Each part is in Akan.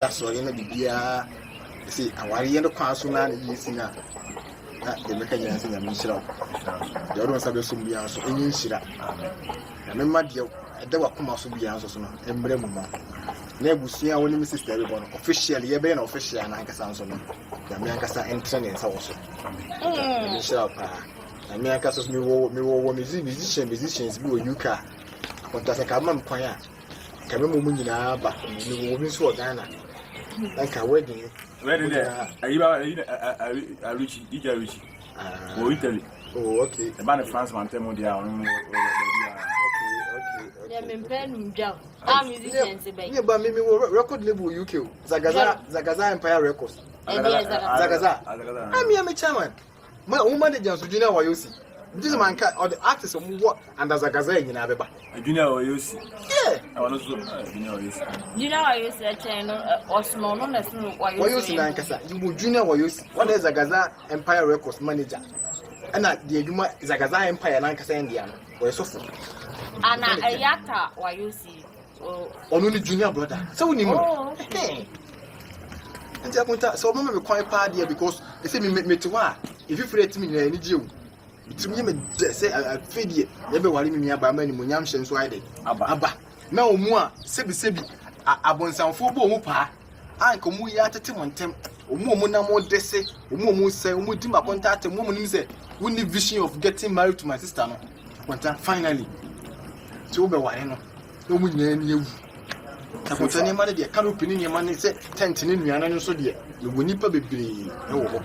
that's why you know the see aware yendo kwa so na yi si na de meka nya se nya minshira de odon sabe so bia so enyi nshira na memma de da wakoma so bia so no embre mu ma na ebusia woni mi sister be bon official ye be na official na ankasa so no ya me ankasa entrance nsa wo so minshira pa na me ankasa so mi wo musicians bi wo yuka kontase ka mam kwan a ka me mu nyina ba mi wo bi so Ghana like a wedding there. I reach DJ. Oh, Italy. Oh, okay. The man in France, man, tell me they are. Okay. Yeah, me pen down. I'm musicians, baby. Yeah, but me record label UK. Zagazaa Empire Records. Zagazaa. I'm a chairman. My woman is just junior Wayosi. This man or the artist of what under Zagazaa in Abeba. Junior Wayosi. Yeah. I want to junior Wayosi. Junior Wayosi, or small, no, that's no Wayosi Nankasa. You junior Wayosi. What is Zagazaa Empire Records manager? And that the Zagazaa Empire Nankasa Indiana. Where so for? And a yata Wayosi. Only junior brother. So we need more. And so mama be quite party because they say me to what? If you fret me, I need you. It's me say I feed you. Never worry me about many munyam shen so I did. Abba. Now more sebi abonsan fobo mu pa. Anko mu ya tete montem. Omo na mo dese, omo say omo di ma contact omo nim say we need vision of getting married to my sister no. Contact finally. So be ware no. No mu nyina ni ewu. Akonta ne ma de canopy ni ne ma ne say tent ni nuana no so de. No nipa bebre e wo ho.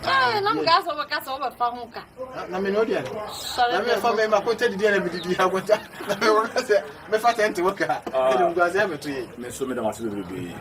I'm gas over Famuka. Na me no dia. Na me fa me ma conta di dia na bididi ha conta. Na me wo say me fa tent worker. E dum go aze me to ye. Me so me da ma so bebre.